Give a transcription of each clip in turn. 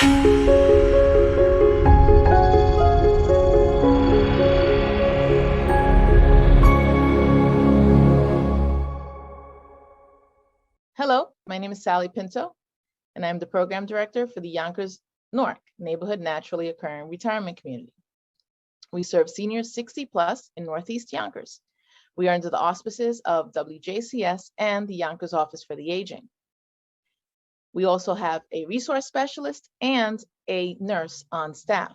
Hello, my name is Sally Pinto, and I'm the Program Director for the Yonkers Newark Neighborhood Naturally Occurring Retirement Community. We serve seniors 60 plus in Northeast Yonkers. We are under the auspices of WJCS and the Yonkers Office for the Aging. We also have a resource specialist and a nurse on staff.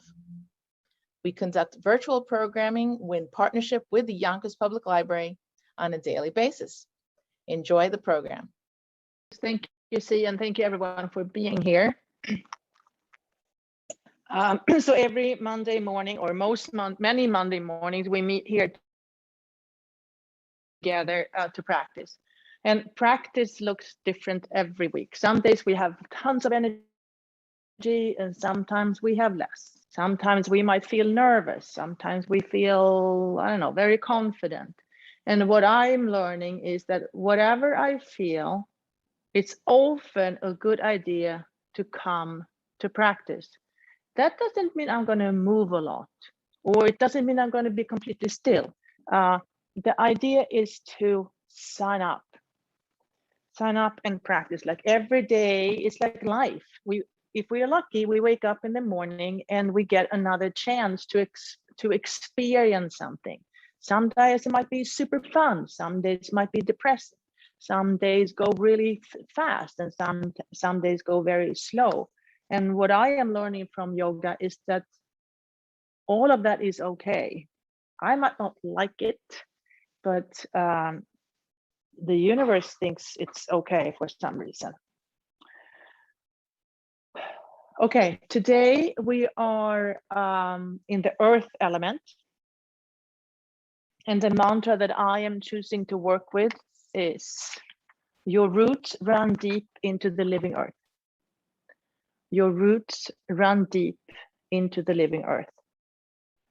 We conduct virtual programming in partnership with the Yonkers Public Library on a daily basis. Enjoy the program. Thank you, C, and thank you everyone for being here. So every Monday morning, or many Monday mornings, we meet here together to practice. And practice looks different every week. Some days we have tons of energy, and sometimes we have less. Sometimes we might feel nervous. Sometimes we feel, I don't know, very confident. And what I'm learning is that whatever I feel, it's often a good idea to come to practice. That doesn't mean I'm going to move a lot, or it doesn't mean I'm going to be completely still. The idea is to sign up and practice. Like every day, it's like life. If we are lucky, we wake up in the morning and we get another chance to experience something. Some days it might be super fun. Some days it might be depressing. Some days go really fast, and some days go very slow. And what I am learning from yoga is that all of that is okay. I might not like it, but the universe thinks it's okay for some reason. Okay, today we are in the earth element. And the mantra that I am choosing to work with is, your roots run deep into the living earth. Your roots run deep into the living earth.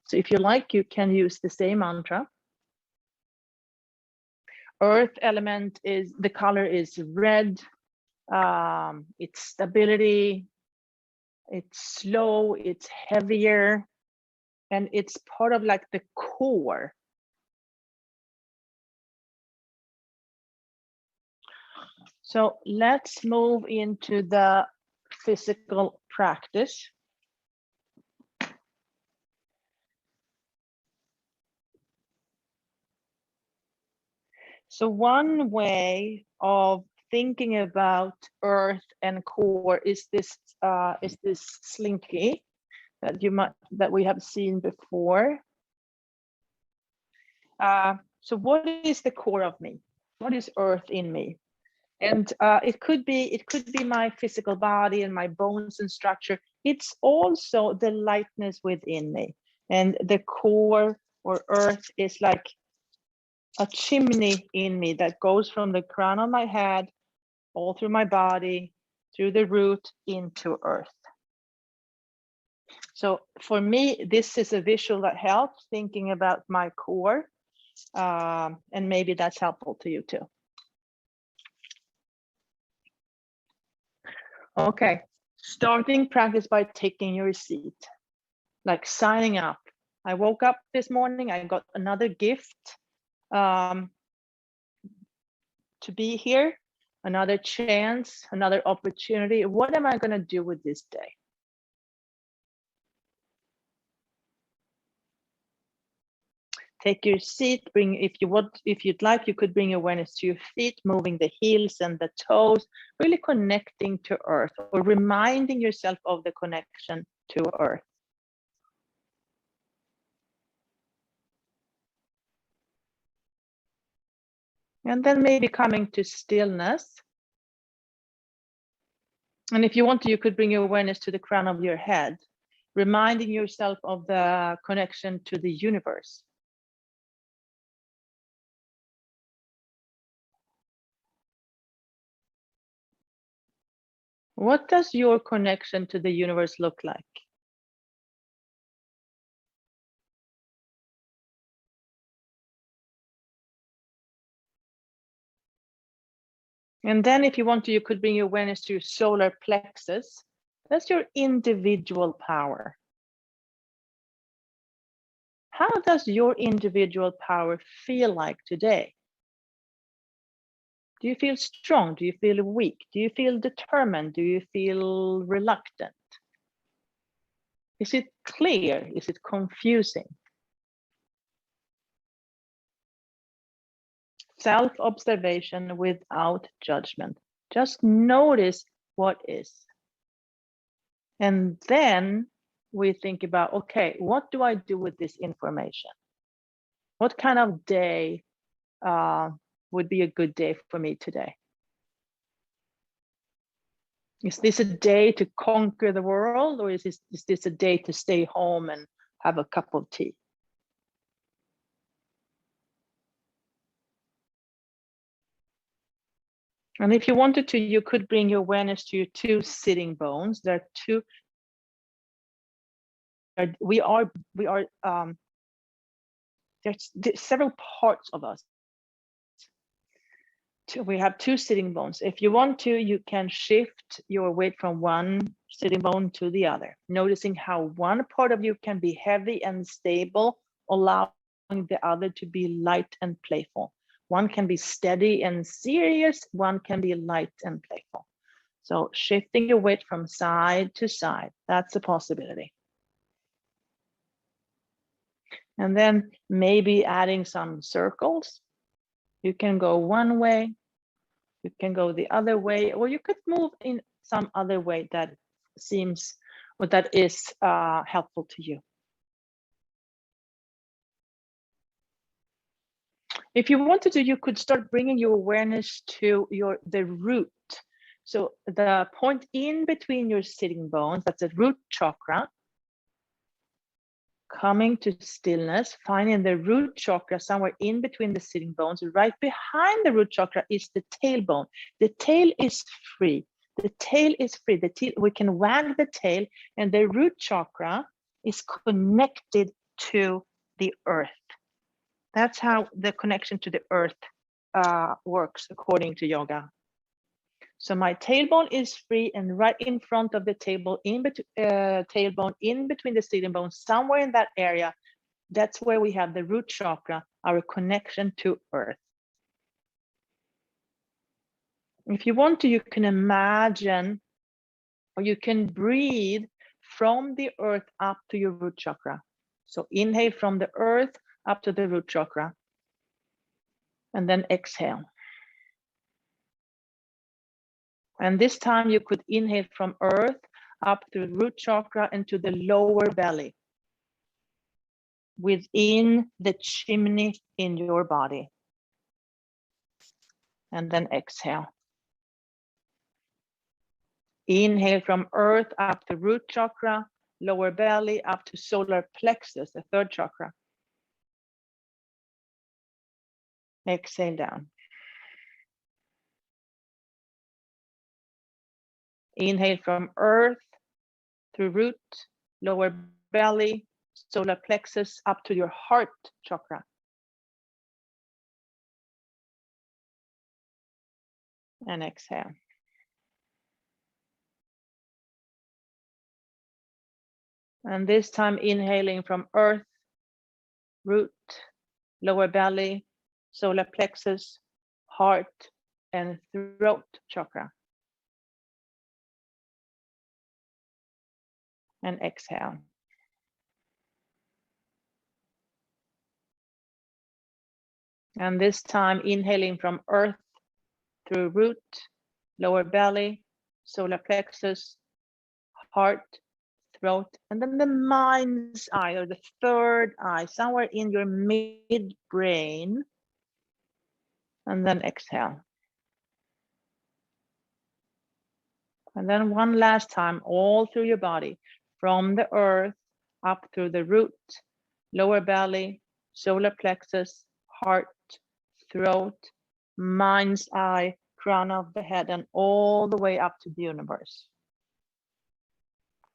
So if you like, you can use the same mantra. Earth element is, the color is red. It's stability. It's slow, it's heavier, and it's part of like the core. So let's move into the physical practice. So one way of thinking about earth and core is this slinky that we have seen before. So what is the core of me? What is earth in me? And it could be my physical body and my bones and structure. It's also the lightness within me. And the core or earth is like a chimney in me that goes from the crown of my head, all through my body, through the root into earth. So for me, this is a visual that helps thinking about my core. And maybe that's helpful to you too. Okay, starting practice by taking your seat, like signing up. I woke up this morning, I got another gift to be here, another chance, another opportunity. What am I going to do with this day? Take your seat, if you'd like, you could bring awareness to your feet, moving the heels and the toes, really connecting to earth, or reminding yourself of the connection to earth. And then maybe coming to stillness. And if you want to, you could bring your awareness to the crown of your head, reminding yourself of the connection to the universe. What does your connection to the universe look like? And then if you want to, you could bring your awareness to your solar plexus. That's your individual power. How does your individual power feel like today? Do you feel strong? Do you feel weak? Do you feel determined? Do you feel reluctant? Is it clear? Is it confusing? Self-observation without judgment. Just notice what is. And then we think about, okay, what do I do with this information? What kind of day would be a good day for me today? Is this a day to conquer the world, or is this a day to stay home and have a cup of tea? And if you wanted to, you could bring your awareness to your two sitting bones. There are two. There's several parts of us. We have two sitting bones. If you want to, you can shift your weight from one sitting bone to the other, noticing how one part of you can be heavy and stable, allowing the other to be light and playful. One can be steady and serious, one can be light and playful. So shifting your weight from side to side, that's a possibility. And then maybe adding some circles. You can go one way, you can go the other way, or you could move in some other way that seems, or that is helpful to you. If you wanted to, you could start bringing your awareness to the root. So the point in between your sitting bones, that's the root chakra. Coming to stillness, finding the root chakra somewhere in between the sitting bones. Right behind the root chakra is the tailbone. The tail is free. The tail is free. The tail, we can wag the tail, and the root chakra is connected to the earth. That's how the connection to the earth works according to yoga. So my tailbone is free, and right in front of the tailbone, in between the sitting bones, somewhere in that area, that's where we have the root chakra, our connection to earth. If you want to, you can imagine, or you can breathe from the earth up to your root chakra. So inhale from the earth up to the root chakra, and then exhale. And this time you could inhale from earth up through the root chakra into the lower belly, within the chimney in your body. And then exhale. Inhale from earth up to root chakra, lower belly up to solar plexus, the third chakra. Exhale down. Inhale from earth through root, lower belly, solar plexus up to your heart chakra. And exhale. And this time inhaling from earth, root, lower belly, solar plexus, heart, and throat chakra. And exhale. And this time inhaling from earth through root, lower belly, solar plexus, heart, throat, and then the mind's eye, or the third eye, somewhere in your midbrain. And then exhale. And then one last time, all through your body, from the earth up through the root, lower belly, solar plexus, heart, throat, mind's eye, crown of the head, and all the way up to the universe.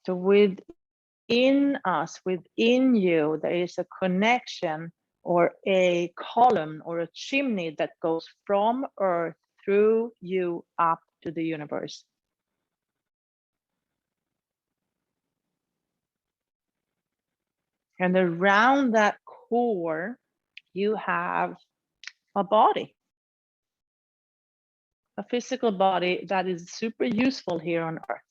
So within us, within you, there is a connection or a column or a chimney that goes from earth through you up to the universe. And around that core, you have a body, a physical body that is super useful here on Earth.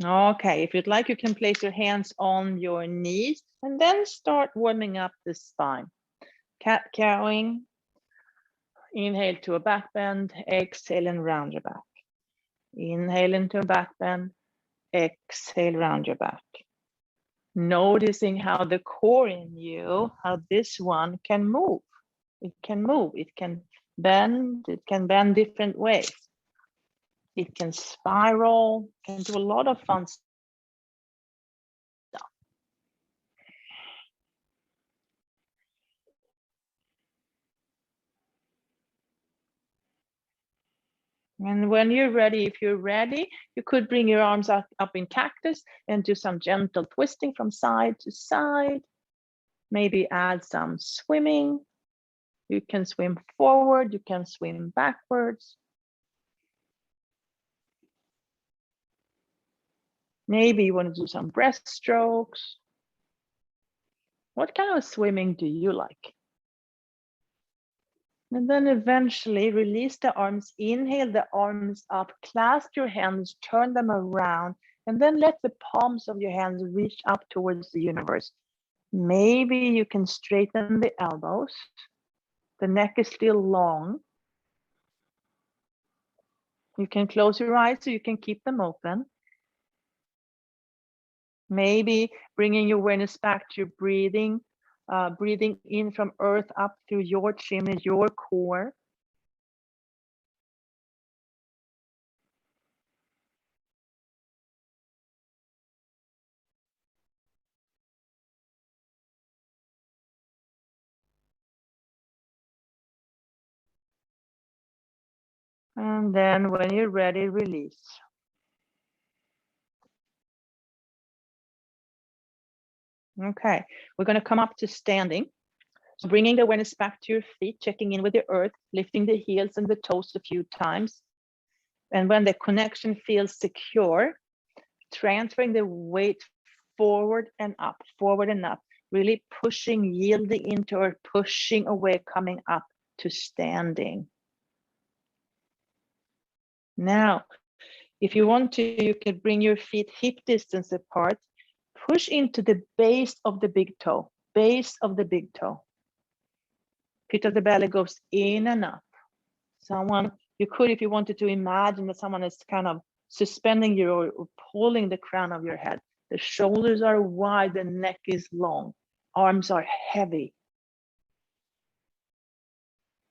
Okay, if you'd like, you can place your hands on your knees and then start warming up the spine. Cat-cowing. Inhale to a back bend, exhale and round your back. Inhale into a back bend, exhale, round your back. Noticing how the core in you, how this one can move. It can move, it can bend different ways. It can spiral, can do a lot of fun stuff. And when you're ready, if you're ready, you could bring your arms up in cactus and do some gentle twisting from side to side. Maybe add some swimming. You can swim forward, you can swim backwards. Maybe you want to do some breaststrokes. What kind of swimming do you like? And then eventually release the arms, inhale the arms up, clasp your hands, turn them around, and then let the palms of your hands reach up towards the universe. Maybe you can straighten the elbows. The neck is still long. You can close your eyes so you can keep them open. Maybe bringing your awareness back to your breathing, breathing in from earth up through your chin and your core. And then when you're ready, release. Okay, we're going to come up to standing. So bringing the awareness back to your feet, checking in with the earth, lifting the heels and the toes a few times. And when the connection feels secure, transferring the weight forward and up, really pushing, yielding into or pushing away, coming up to standing. Now, if you want to, you can bring your feet hip distance apart, push into the base of the big toe, Pit of the belly goes in and up. You could, if you wanted to, imagine that someone is kind of suspending you or pulling the crown of your head. The shoulders are wide, the neck is long, arms are heavy.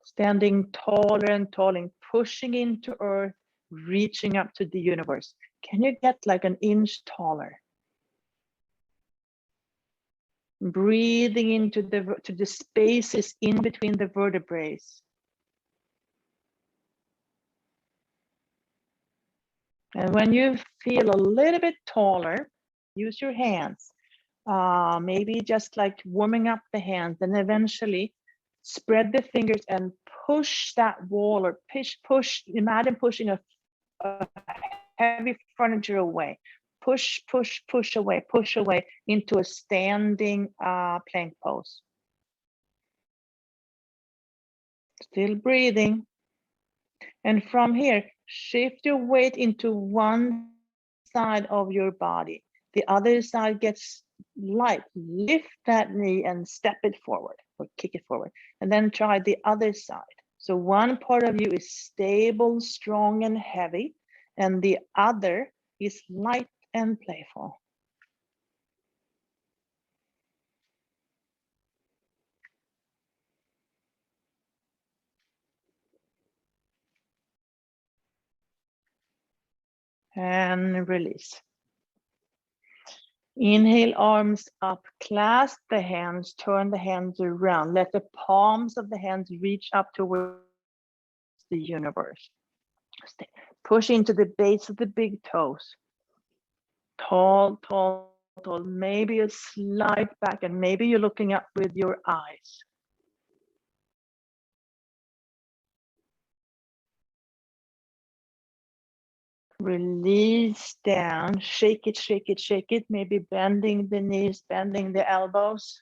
Standing taller and taller, pushing into earth, reaching up to the universe. Can you get like an inch taller? Breathing into the spaces in between the vertebrae. And when you feel a little bit taller, use your hands. Maybe just like warming up the hands, and eventually spread the fingers and push that wall or push. Imagine pushing a heavy furniture away. Push away into a standing plank pose. Still breathing. And from here, shift your weight into one side of your body. The other side gets light. Lift that knee and step it forward or kick it forward. And then try the other side. So one part of you is stable, strong, and heavy, and the other is light and playful. And release. Inhale, arms up, clasp the hands, turn the hands around. Let the palms of the hands reach up towards the universe. Push into the base of the big toes. Tall, tall, tall. Maybe a slight back, and maybe you're looking up with your eyes. Release down, shake it, shake it, shake it. Maybe bending the knees, bending the elbows.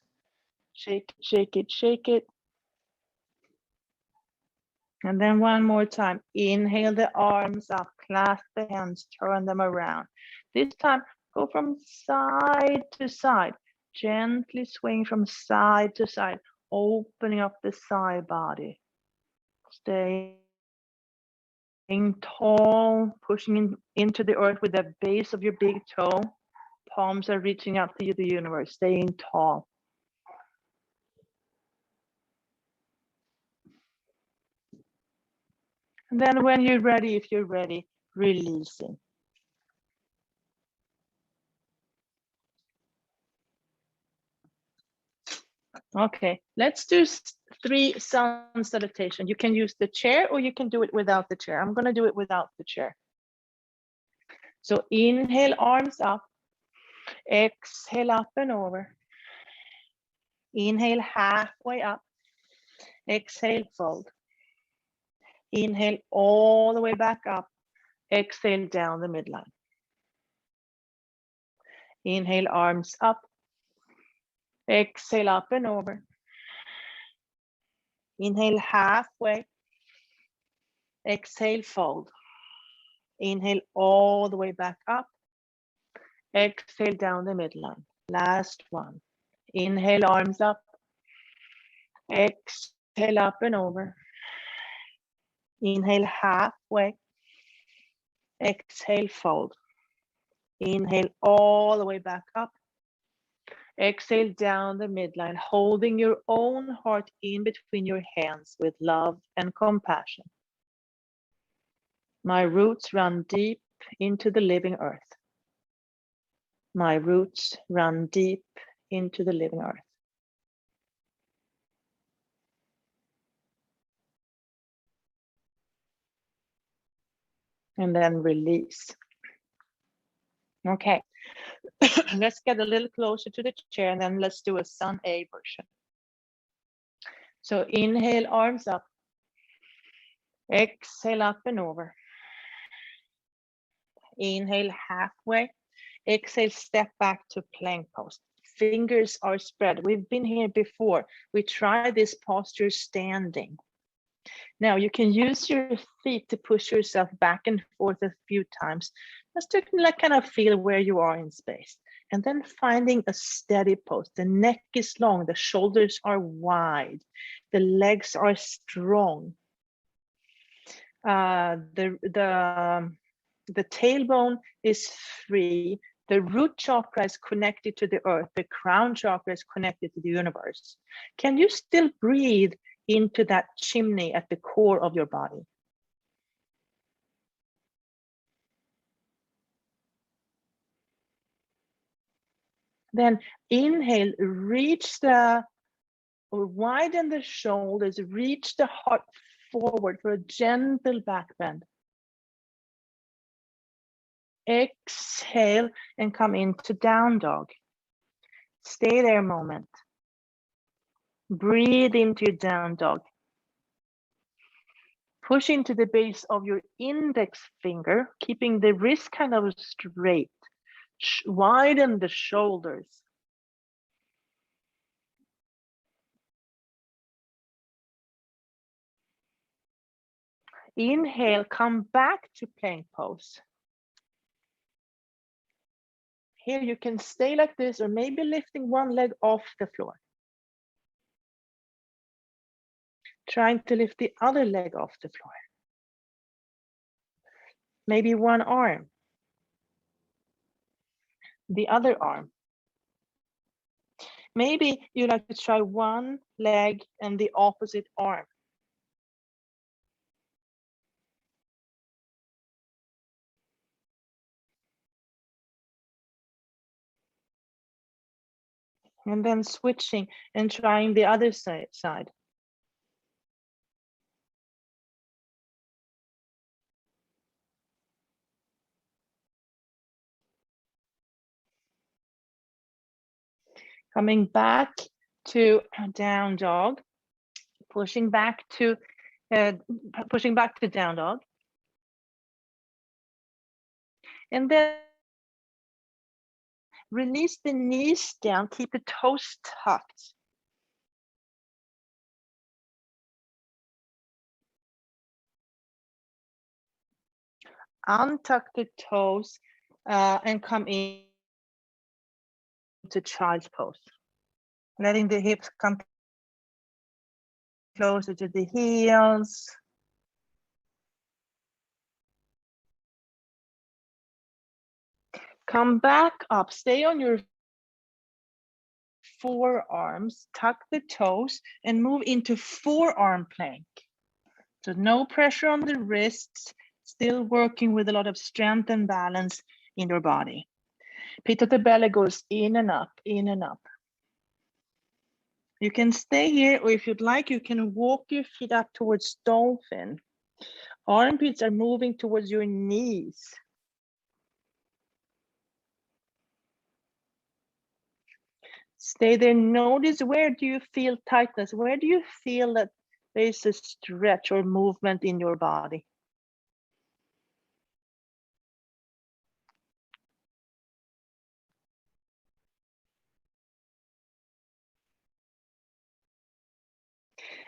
Shake it, shake it, shake it. And then one more time, inhale the arms up, clasp the hands, turn them around. This time, go from side to side, gently swing from side to side, opening up the side body. Staying tall, pushing into the earth with the base of your big toe. Palms are reaching out to the universe, staying tall. And then when you're ready, if you're ready, releasing. Okay, let's do 3 sun salutation. You can use the chair or you can do it without the chair. I'm going to do it without the chair. So inhale, arms up. Exhale, up and over. Inhale, halfway up. Exhale, fold. Inhale all the way back up. Exhale down the midline. Inhale, arms up. Exhale, up and over. Inhale, halfway. Exhale, fold. Inhale all the way back up. Exhale down the midline. Last one. Inhale, arms up. Exhale, up and over. Inhale, halfway. Exhale, fold. Inhale all the way back up. Exhale down the midline, holding your own heart in between your hands with love and compassion. My roots run deep into the living earth. My roots run deep into the living earth. And then release. Okay, let's get a little closer to the chair and then let's do a sun A version. So inhale, arms up. Exhale, up and over. Inhale, halfway. Exhale, step back to plank pose. Fingers are spread. We've been here before. We try this posture standing. Now you can use your feet to push yourself back and forth a few times, just to kind of feel where you are in space. And then finding a steady pose. The neck is long, the shoulders are wide, the legs are strong. The tailbone is free. The root chakra is connected to the earth. The crown chakra is connected to the universe. Can you still breathe into that chimney at the core of your body? Then inhale, widen the shoulders, reach the heart forward for a gentle back bend. Exhale and come into down dog. Stay there a moment. Breathe into your down dog. Push into the base of your index finger, keeping the wrist kind of straight. Widen the shoulders. Inhale, come back to plank pose. Here you can stay like this or maybe lifting one leg off the floor. Trying to lift the other leg off the floor. Maybe one arm. The other arm. Maybe you like to try one leg and the opposite arm. And then switching and trying the other side. Coming back to down dog, pushing back to down dog. And then release the knees down, keep the toes tucked. Untuck the toes and come into child's pose. Letting the hips come closer to the heels. Come back up, stay on your forearms, tuck the toes and move into forearm plank. So no pressure on the wrists, still working with a lot of strength and balance in your body. Pit of the belly goes in and up, in and up. You can stay here, or if you'd like, you can walk your feet up towards dolphin. Armpits are moving towards your knees. Stay there. Notice, where do you feel tightness? Where do you feel that there's a stretch or movement in your body?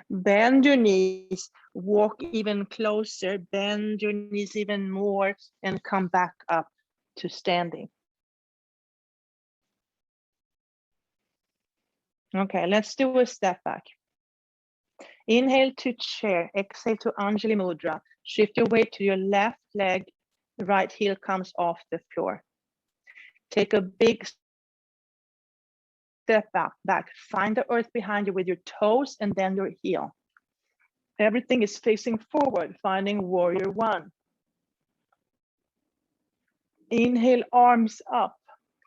Bend your knees, walk even closer, bend your knees even more, and come back up to standing. Okay, let's do a step back. Inhale to chair, exhale to Anjali Mudra. Shift your weight to your left leg, the right heel comes off the floor. Take a big step back. Find the earth behind you with your toes and then your heel. Everything is facing forward, finding warrior one. Inhale, arms up.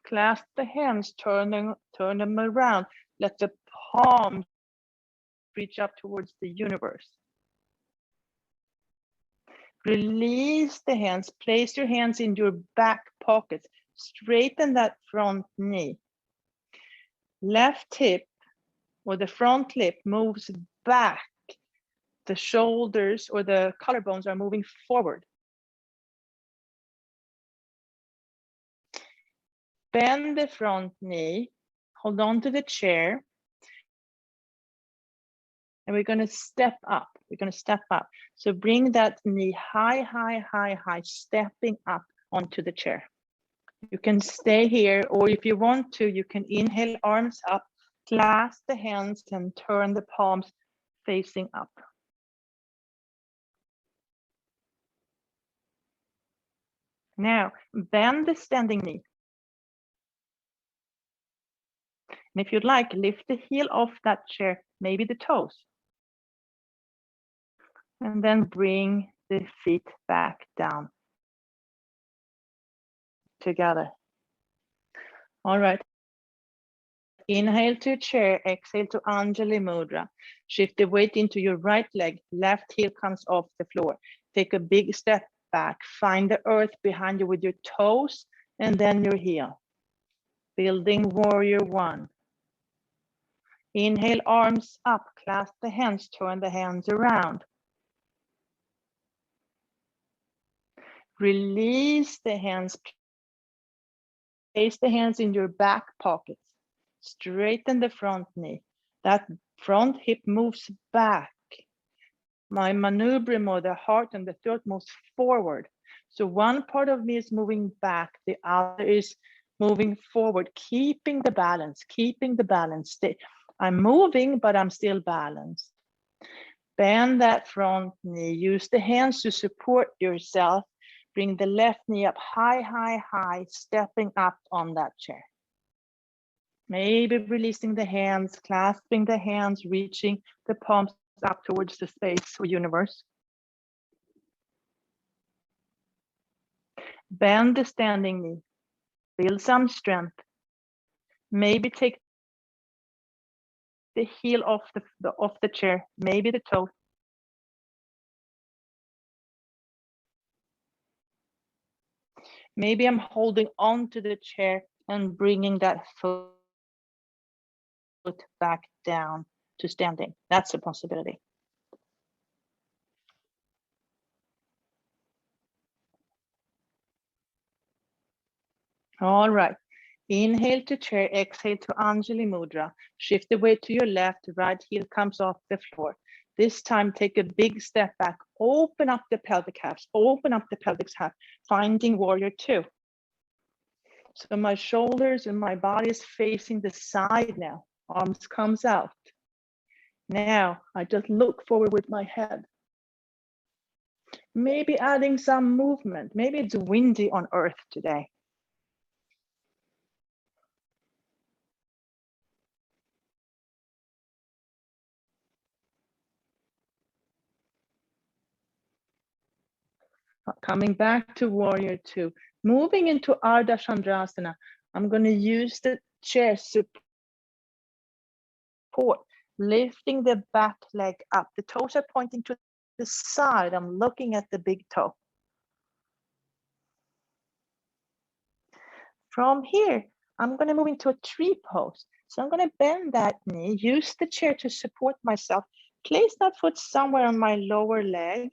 Clasp the hands, turn them around. Let the palms reach up towards the universe. Release the hands, place your hands in your back pockets. Straighten that front knee. Left hip or the front lip moves back. The shoulders or the collarbones are moving forward. Bend the front knee, hold on to the chair. And we're going to step up. We're going to step up. So bring that knee high, high, high, high, stepping up onto the chair. You can stay here, or if you want to, you can inhale, arms up, clasp the hands and turn the palms facing up. Now, bend the standing knee. And if you'd like, lift the heel off that chair, maybe the toes. And then bring the feet back down together. All right. Inhale to chair, exhale to Anjali Mudra. Shift the weight into your right leg, left heel comes off the floor. Take a big step back, find the earth behind you with your toes and then your heel. Building warrior one. Inhale, arms up, clasp the hands, turn the hands around. Release the hands, place the hands in your back pockets. Straighten the front knee. That front hip moves back. My manubrium, or the heart and the throat, moves forward. So one part of me is moving back, the other is moving forward, keeping the balance, I'm moving, but I'm still balanced. Bend that front knee, use the hands to support yourself. Bring the left knee up high, high, high, stepping up on that chair. Maybe releasing the hands, clasping the hands, reaching the palms up towards the space or universe. Bend the standing knee, build some strength. Maybe take the heel off the chair, maybe the toe. Maybe I'm holding on to the chair and bringing that foot back down to standing. That's a possibility. All right. Inhale to chair, exhale to Anjali Mudra. Shift the weight to your left, right heel comes off the floor. This time, take a big step back, open up the pelvic halves, open up the pelvic half, finding warrior two. So my shoulders and my body is facing the side now. Arms comes out. Now I just look forward with my head. Maybe adding some movement. Maybe it's windy on earth today. Coming back to warrior two. Moving into Ardha Chandrasana. I'm going to use the chair support, lifting the back leg up. The toes are pointing to the side. I'm looking at the big toe. From here, I'm going to move into a tree pose. So I'm going to bend that knee, use the chair to support myself, place that foot somewhere on my lower leg.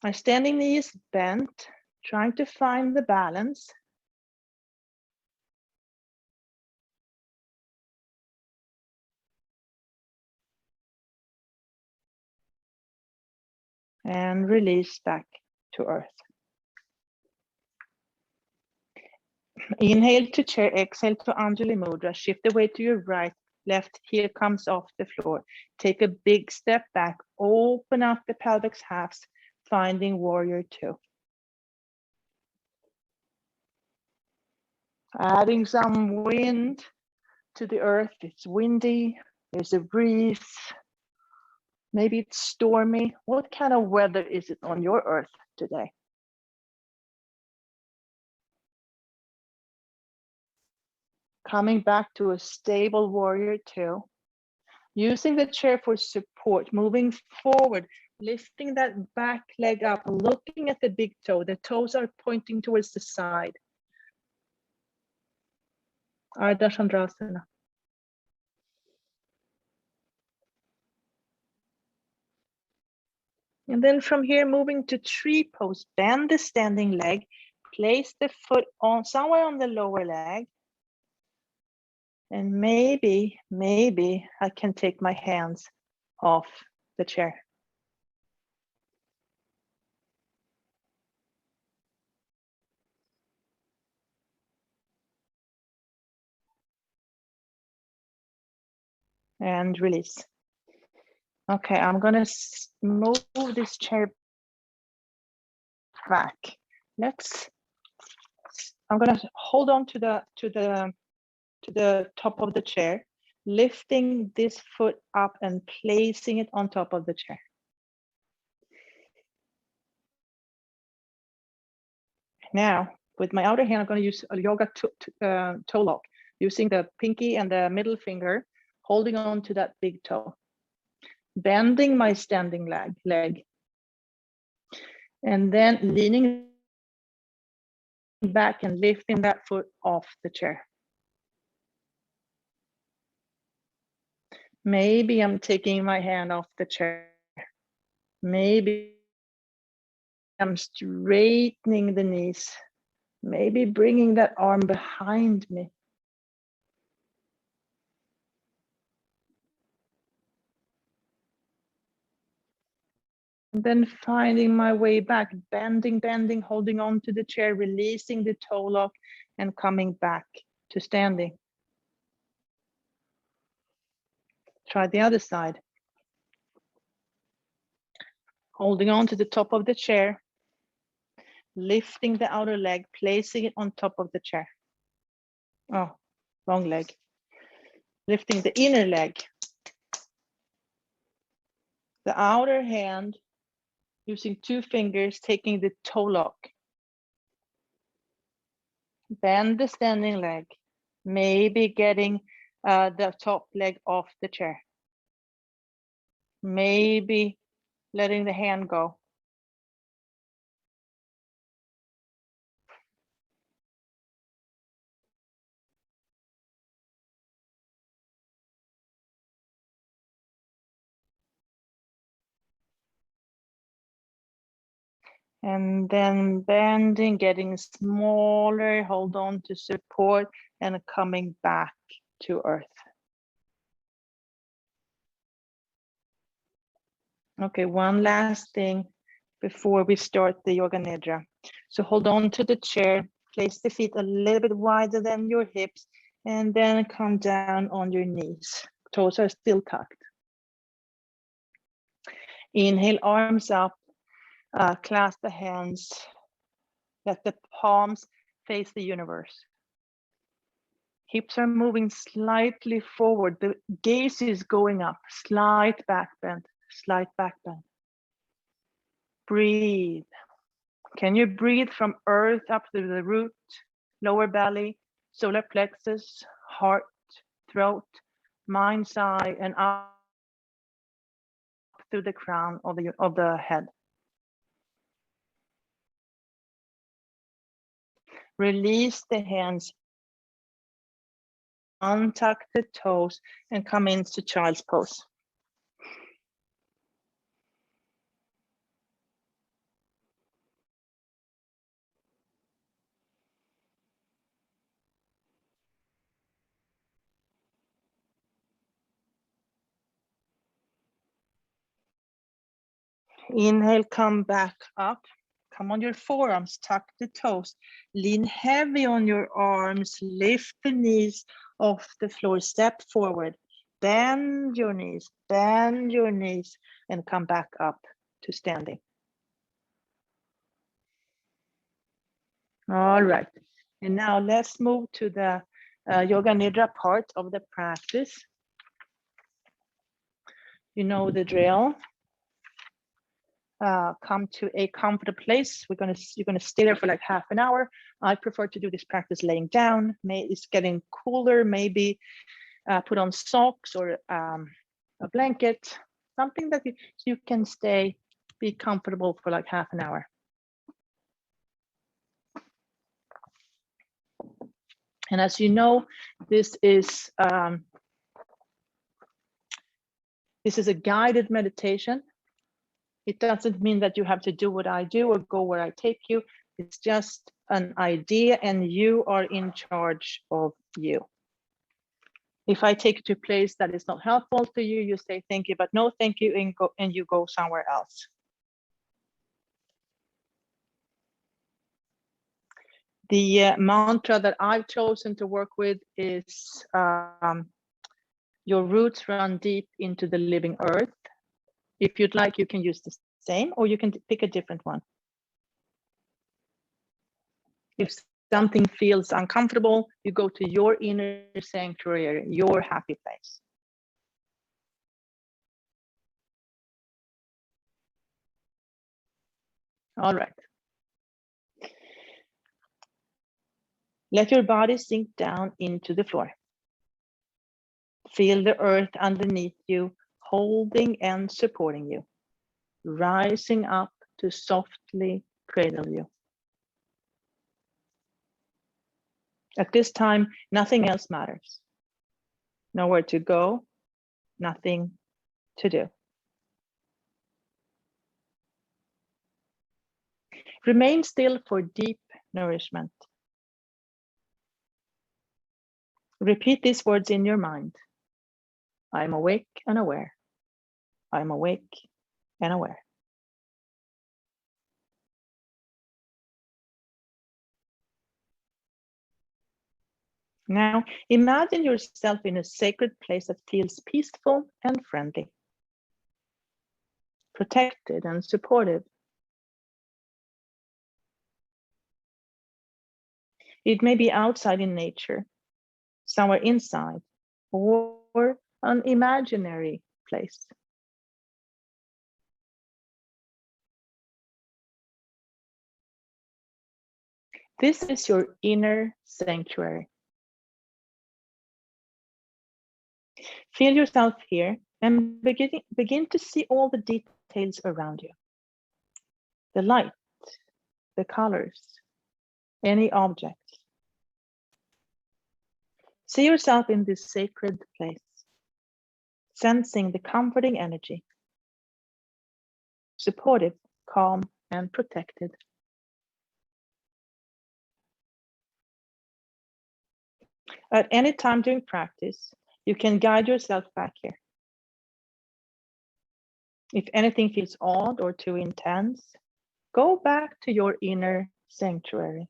My standing knee is bent, trying to find the balance. And release back to earth. Inhale to chair, exhale to Anjali Mudra. Shift the weight to your right, left heel comes off the floor. Take a big step back, open up the pelvic halves, finding warrior two. Adding some wind to the earth. It's windy, there's a breeze. Maybe it's stormy. What kind of weather is it on your earth today? Coming back to a stable warrior two. Using the chair for support, moving forward, lifting that back leg up, looking at the big toe. The toes are pointing towards the side. Ardha Chandrasana. And then from here, moving to tree pose, bend the standing leg, place the foot on somewhere on the lower leg. And maybe I can take my hands off the chair. And release. Okay, I'm gonna move this chair back. I'm gonna hold on to the top of the chair, lifting this foot up and placing it on top of the chair. Now, with my outer hand, I'm going to use a yoga toe lock, using the pinky and the middle finger, holding on to that big toe, bending my standing leg, and then leaning back and lifting that foot off the chair. Maybe I'm taking my hand off the chair. Maybe I'm straightening the knees. Maybe bringing that arm behind me. And then finding my way back, bending, holding on to the chair, releasing the toe lock and coming back to standing. Try the other side. Holding on to the top of the chair, lifting the outer leg, placing it on top of the chair. Oh, wrong leg. Lifting the inner leg. The outer hand, using 2 fingers, taking the toe lock. Bend the standing leg, maybe getting the top leg off the chair. Maybe letting the hand go. And then bending, getting smaller, hold on to support and coming back to earth. Okay, one last thing before we start the Yoga Nidra. So hold on to the chair, place the feet a little bit wider than your hips, and then come down on your knees. Toes are still tucked. Inhale, arms up, clasp the hands, let the palms face the universe. Hips are moving slightly forward. The gaze is going up, slight back bend, slight back bend. Breathe. Can you breathe from earth up to the root, lower belly, solar plexus, heart, throat, mind's eye, and up through the crown of the head? Release the hands, untuck the toes, and come into child's pose. Inhale, come back up. Come on your forearms, tuck the toes. Lean heavy on your arms, lift the knees off the floor, step forward. Bend your knees, and come back up to standing. All right, and now let's move to the Yoga Nidra part of the practice. You know the drill. Come to a comfortable place. You're gonna stay there for like half an hour. I prefer to do this practice laying down. It's getting cooler. Maybe put on socks or a blanket, something that you can be comfortable for like half an hour. And as you know, this is a guided meditation. It doesn't mean that you have to do what I do or go where I take you. It's just an idea, and you are in charge of you. If I take you to a place that is not helpful to you, you say thank you, but no thank you, and you go somewhere else. The mantra that I've chosen to work with is your roots run deep into the living earth. If you'd like, you can use the same, or you can pick a different one. If something feels uncomfortable, you go to your inner sanctuary, your happy place. All right. Let your body sink down into the floor. Feel the earth underneath you, holding and supporting you, rising up to softly cradle you. At this time, nothing else matters. Nowhere to go, nothing to do. Remain still for deep nourishment. Repeat these words in your mind. I am awake and aware. I am awake and aware. Now, imagine yourself in a sacred place that feels peaceful and friendly, protected and supportive. It may be outside in nature, somewhere inside, or an imaginary place. This is your inner sanctuary. Feel yourself here and begin to see all the details around you. The light, the colors, any objects. See yourself in this sacred place, sensing the comforting energy, supportive, calm and protected. At any time during practice, you can guide yourself back here. If anything feels odd or too intense, go back to your inner sanctuary.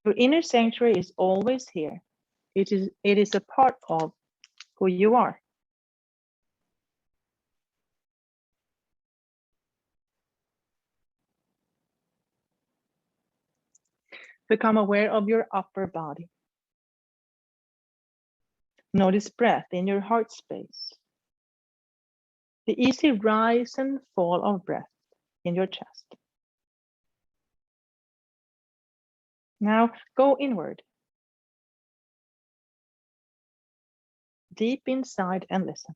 Your inner sanctuary is always here. It is a part of who you are. Become aware of your upper body. Notice breath in your heart space. The easy rise and fall of breath in your chest. Now go inward. Deep inside and listen.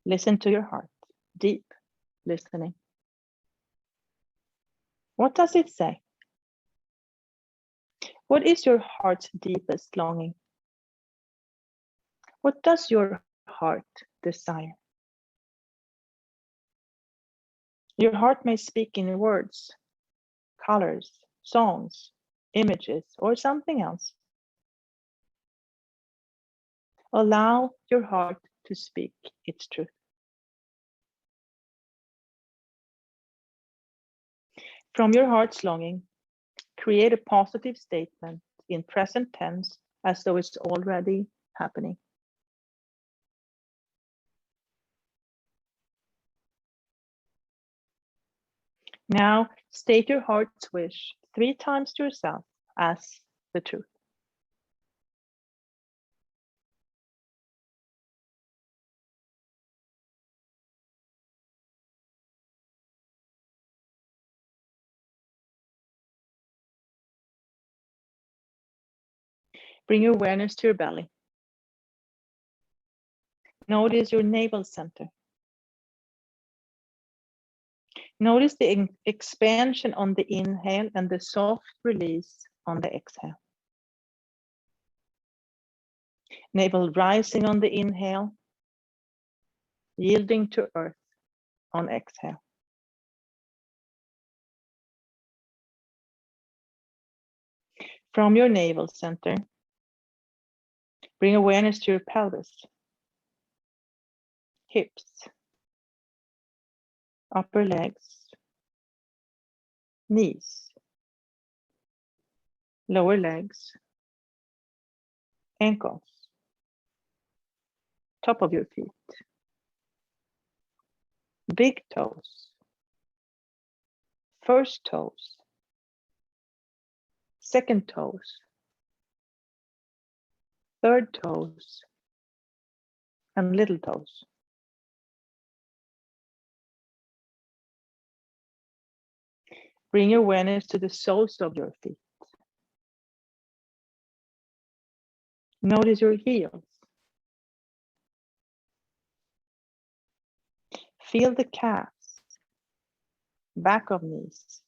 Listen to your heart. Deep listening. What does it say? What is your heart's deepest longing? What does your heart desire? Your heart may speak in words, colors, songs, images, or something else. Allow your heart to speak its truth. From your heart's longing, create a positive statement in present tense as though it's already happening. Now state your heart's wish 3 times to yourself as the truth. Bring your awareness to your belly. Notice your navel center. Notice the expansion on the inhale and the soft release on the exhale. Navel rising on the inhale, yielding to earth on exhale. From your navel center, bring awareness to your pelvis, hips, upper legs, knees, lower legs, ankles, top of your feet, big toes, first toes, second toes, third toes, and little toes. Bring awareness to the soles of your feet. Notice your heels. Feel the calves, back of knees,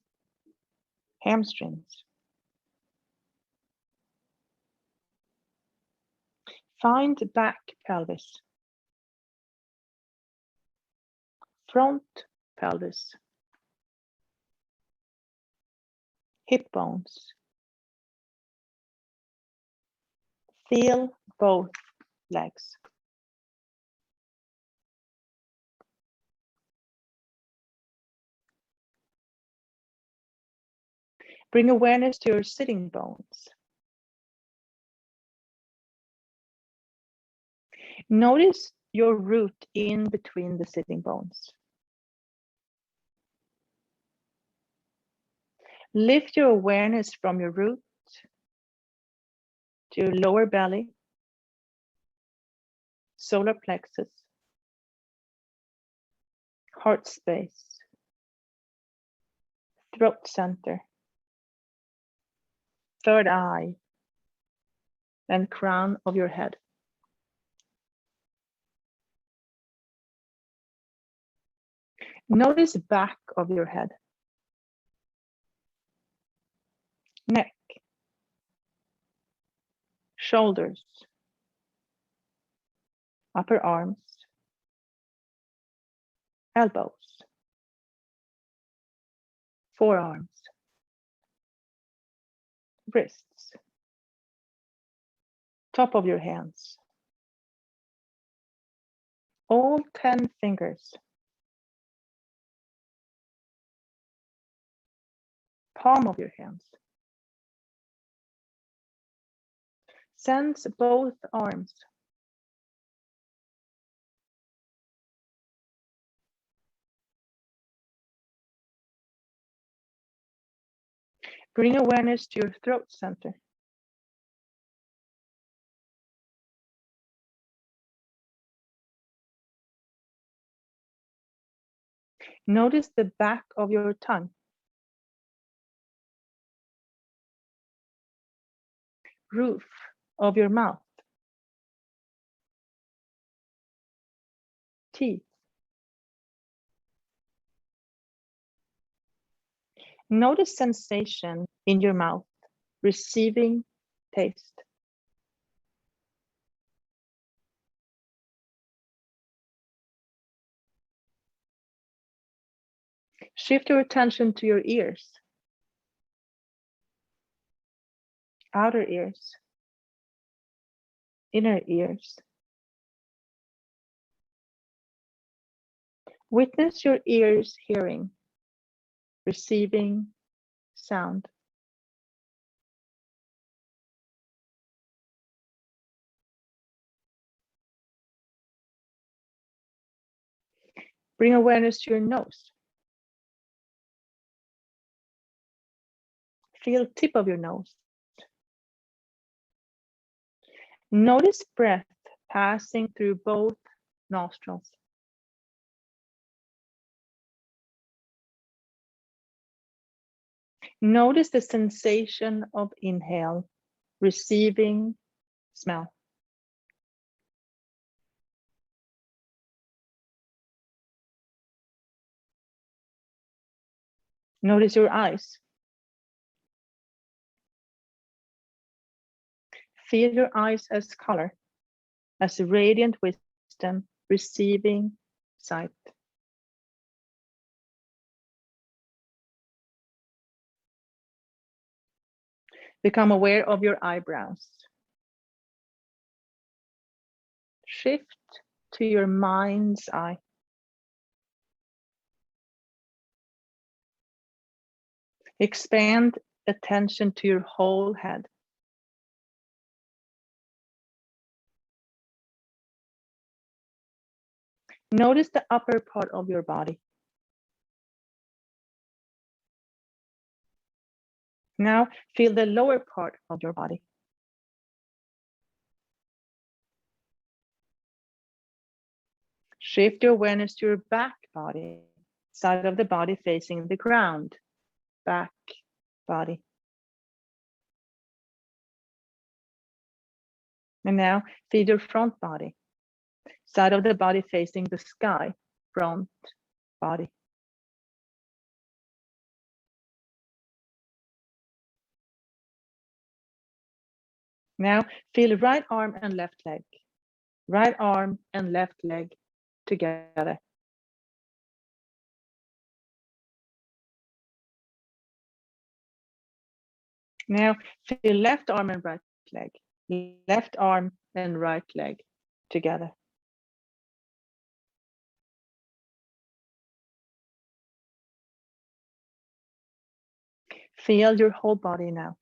hamstrings. Find back pelvis, front pelvis, hip bones. Feel both legs. Bring awareness to your sitting bones. Notice your root in between the sitting bones. Lift your awareness from your root to your lower belly, solar plexus, heart space, throat center, third eye, and crown of your head. Notice back of your head, neck, shoulders, upper arms, elbows, forearms, wrists, top of your hands, all 10 fingers, palm of your hands. Sense both arms. Bring awareness to your throat center. Notice the back of your tongue. Roof of your mouth. Teeth. Notice sensation in your mouth, receiving taste. Shift your attention to your ears, outer ears, inner ears. Witness your ears hearing, receiving sound. Bring awareness to your nose. Feel tip of your nose. Notice breath passing through both nostrils. Notice the sensation of inhale, receiving smell. Notice your eyes. Feel your eyes as color, as radiant wisdom, receiving sight. Become aware of your eyebrows. Shift to your mind's eye. Expand attention to your whole head. Notice the upper part of your body. Now feel the lower part of your body. Shift your awareness to your back body, side of the body facing the ground, back body. And now feel your front body, side of the body facing the sky, front body. Now feel right arm and left leg, right arm and left leg together. Now feel left arm and right leg, left arm and right leg together. Feel your whole body now,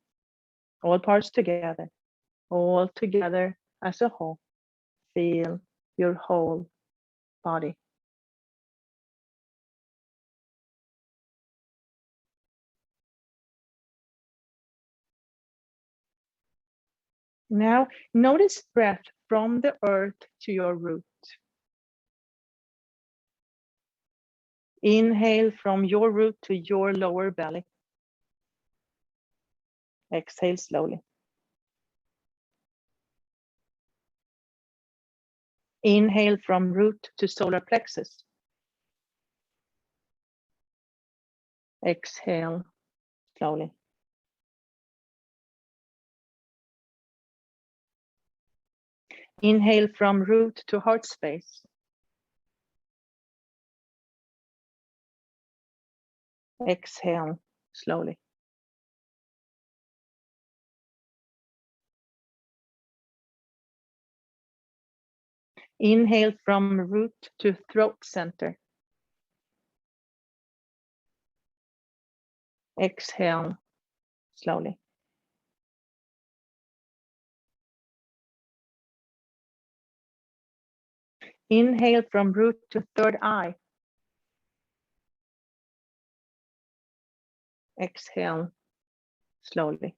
all parts together, all together as a whole. Feel your whole body. Now notice breath from the earth to your root. Inhale from your root to your lower belly. Exhale slowly. Inhale from root to solar plexus. Exhale slowly. Inhale from root to heart space. Exhale slowly. Inhale from root to throat center. Exhale slowly. Inhale from root to third eye. Exhale slowly.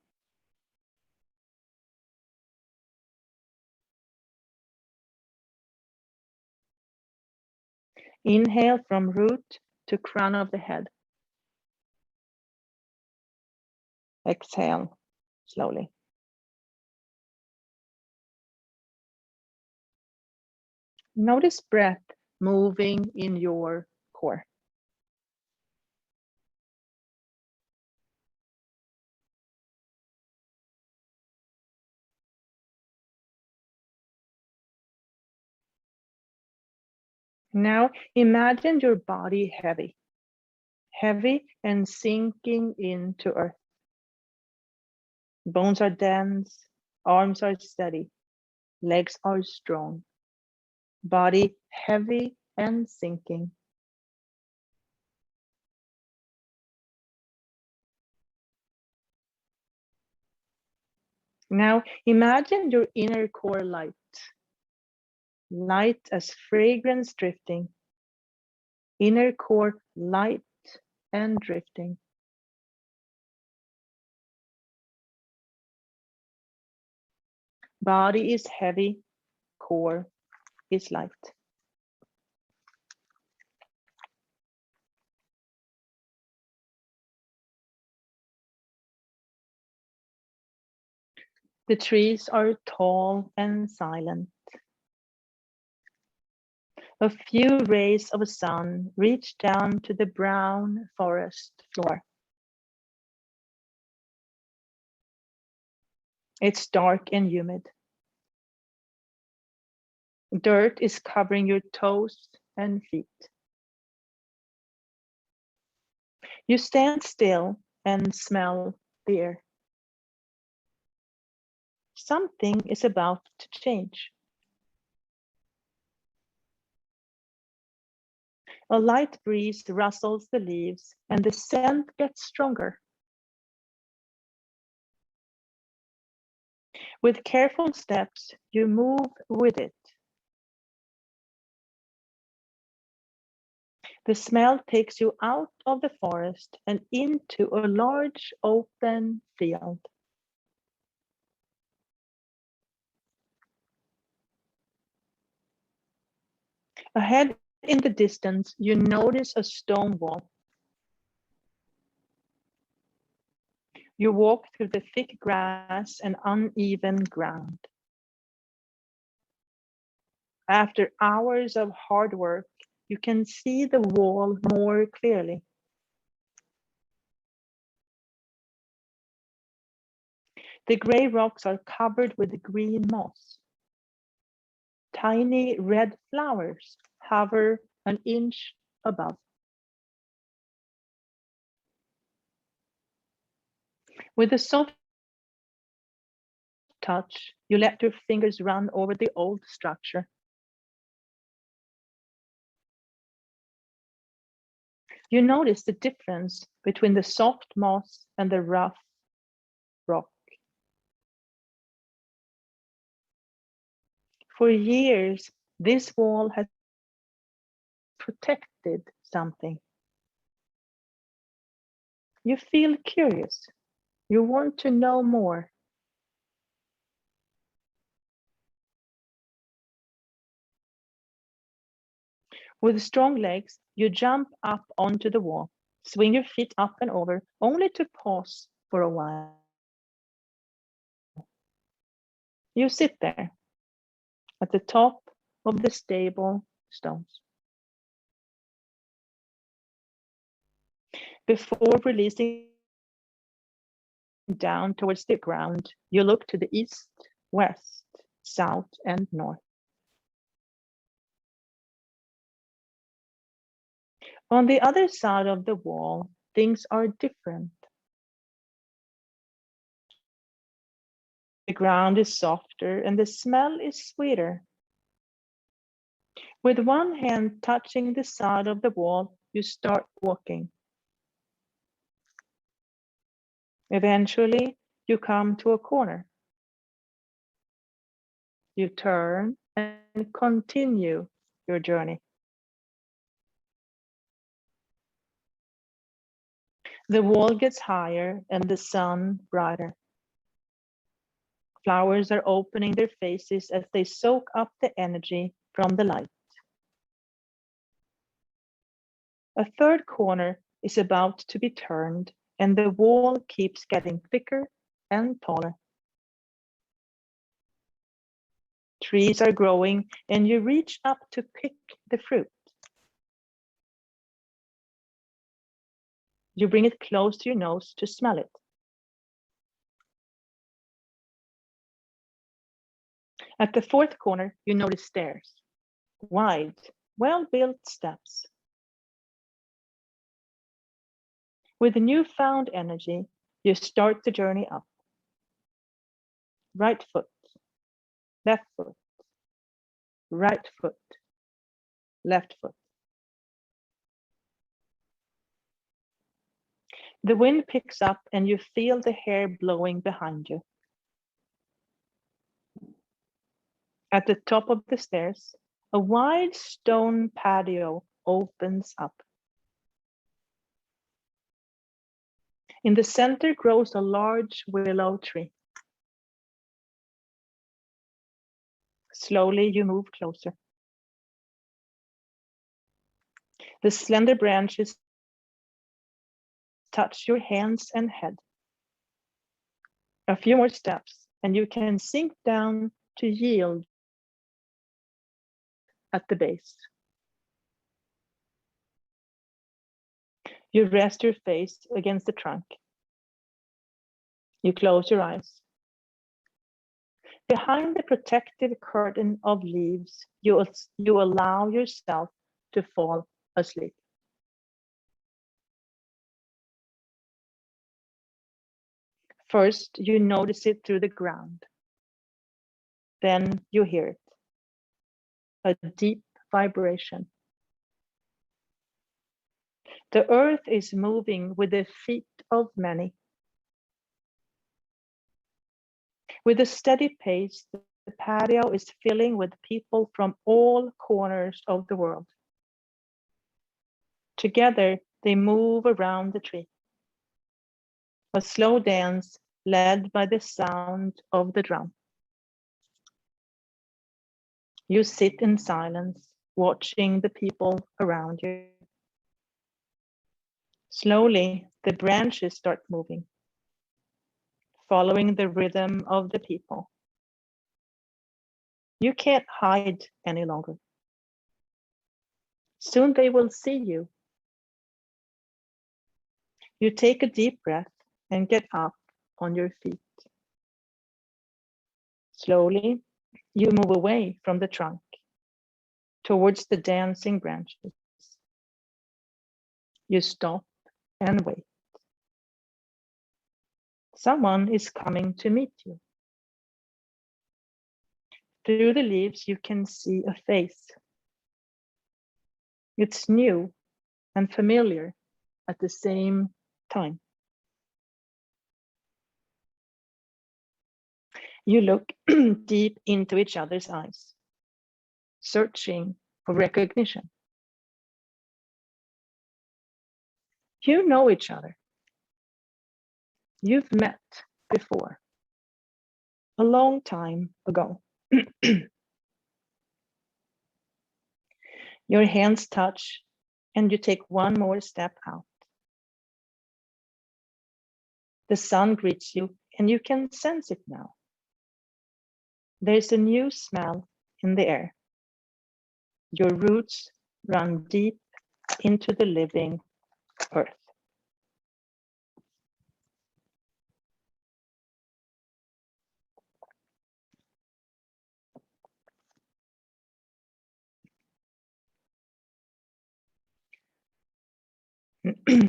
Inhale from root to crown of the head. Exhale slowly. Notice breath moving in your core. Now imagine your body heavy and sinking into earth. Bones are dense, arms are steady, legs are strong, body heavy and sinking. Now imagine your inner core light as fragrance drifting, inner core light and drifting. Body is heavy, core is light. The trees are tall and silent. A few rays of sun reach down to the brown forest floor. It's dark and humid. Dirt is covering your toes and feet. You stand still and smell the air. Something is about to change. A light breeze rustles the leaves and the scent gets stronger. With careful steps, you move with it. The smell takes you out of the forest and into a large open field. Ahead in the distance, you notice a stone wall. You walk through the thick grass and uneven ground. After hours of hard work, you can see the wall more clearly. The gray rocks are covered with green moss. Tiny red flowers hover an inch above. With a soft touch, you let your fingers run over the old structure. You notice the difference between the soft moss and the rough rock. For years, this wall has protected something. You feel curious. You want to know more. With strong legs, you jump up onto the wall, swing your feet up and over, only to pause for a while. You sit there at the top of the stable stones. Before releasing down towards the ground, you look to the east, west, south, and north. On the other side of the wall, things are different. The ground is softer and the smell is sweeter. With one hand touching the side of the wall, you start walking. Eventually, you come to a corner. You turn and continue your journey. The wall gets higher and the sun brighter. Flowers are opening their faces as they soak up the energy from the light. A third corner is about to be turned, and the wall keeps getting thicker and taller. Trees are growing, and you reach up to pick the fruit. You bring it close to your nose to smell it. At the fourth corner, you notice stairs, wide, well-built steps. With newfound energy, you start the journey up. Right foot, left foot, right foot, left foot. The wind picks up and you feel the hair blowing behind you. At the top of the stairs, a wide stone patio opens up. In the center grows a large willow tree. Slowly you move closer. The slender branches touch your hands and head. A few more steps and you can sink down to yield at the base. You rest your face against the trunk. You close your eyes. Behind the protective curtain of leaves, you allow yourself to fall asleep. First, you notice it through the ground. Then you hear it, a deep vibration. The earth is moving with the feet of many. With a steady pace, the patio is filling with people from all corners of the world. Together, they move around the tree. A slow dance led by the sound of the drum. You sit in silence, watching the people around you. Slowly, the branches start moving, following the rhythm of the people. You can't hide any longer. Soon they will see you. You take a deep breath and get up on your feet. Slowly, you move away from the trunk towards the dancing branches. You stop and wait. Someone is coming to meet you. Through the leaves, you can see a face. It's new and familiar at the same time. You look deep into each other's eyes, searching for recognition. You know each other. You've met before, a long time ago. Your hands touch and you take one more step out. The sun greets you and you can sense it now. There's a new smell in the air. Your roots run deep into the living earth.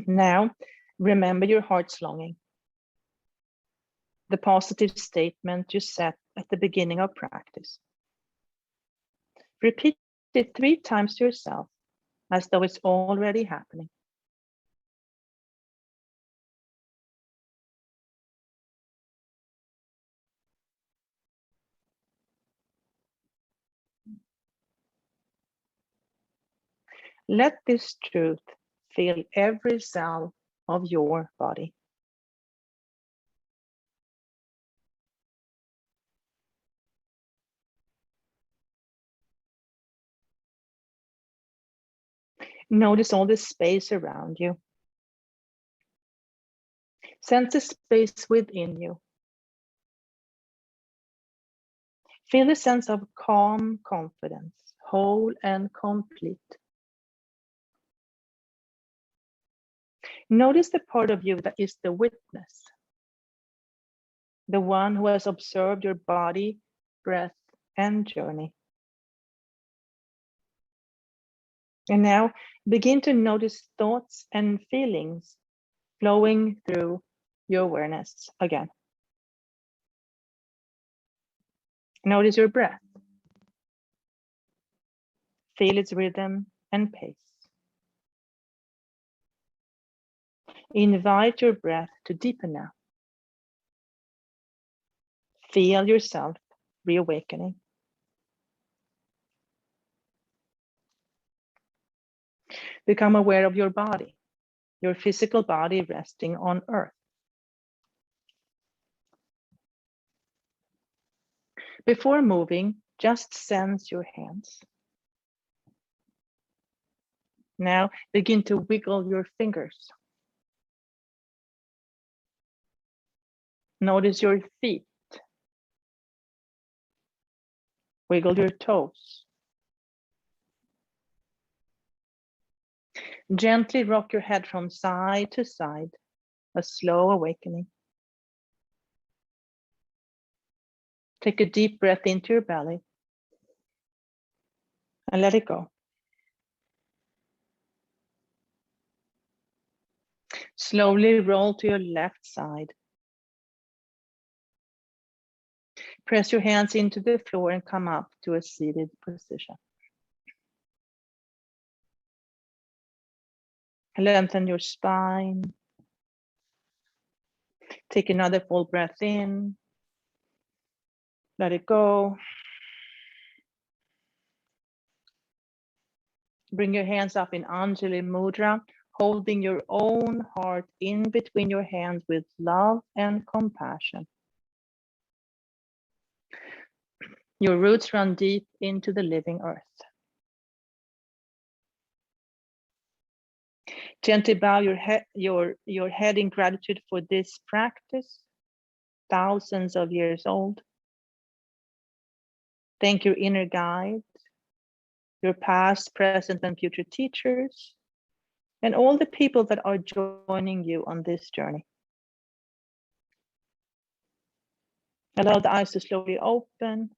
Now, remember your heart's longing, the positive statement you set at the beginning of practice. Repeat it 3 times to yourself, as though it's already happening. Let this truth fill every cell of your body. Notice all the space around you. Sense the space within you. Feel a sense of calm confidence, whole and complete. Notice the part of you that is the witness, the one who has observed your body, breath, and journey. And now begin to notice thoughts and feelings flowing through your awareness again. Notice your breath. Feel its rhythm and pace. Invite your breath to deepen now. Feel yourself reawakening. Become aware of your body, your physical body resting on earth. Before moving, just sense your hands. Now begin to wiggle your fingers. Notice your feet. Wiggle your toes. Gently rock your head from side to side, a slow awakening. Take a deep breath into your belly and let it go. Slowly roll to your left side. Press your hands into the floor and come up to a seated position. Lengthen your spine. Take another full breath in. Let it go. Bring your hands up in Anjali Mudra, holding your own heart in between your hands with love and compassion. Your roots run deep into the living earth. Gently bow your head in gratitude for this practice, thousands of years old. Thank your inner guide, your past, present, and future teachers, and all the people that are joining you on this journey. Allow the eyes to slowly open.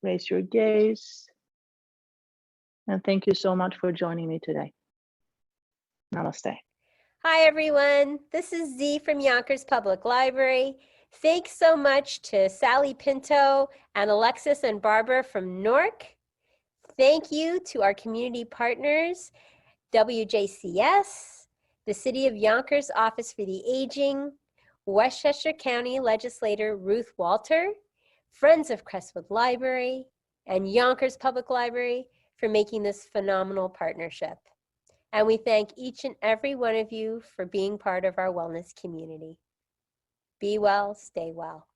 Raise your gaze. And thank you so much for joining me today. Namaste. Hi, everyone. This is Z from Yonkers Public Library. Thanks so much to Sally Pinto and Alexis and Barbara from Newark. Thank you to our community partners, WJCS, the City of Yonkers Office for the Aging, Westchester County Legislator Ruth Walter, Friends of Crestwood Library, and Yonkers Public Library for making this phenomenal partnership. And we thank each and every one of you for being part of our wellness community. Be well, stay well.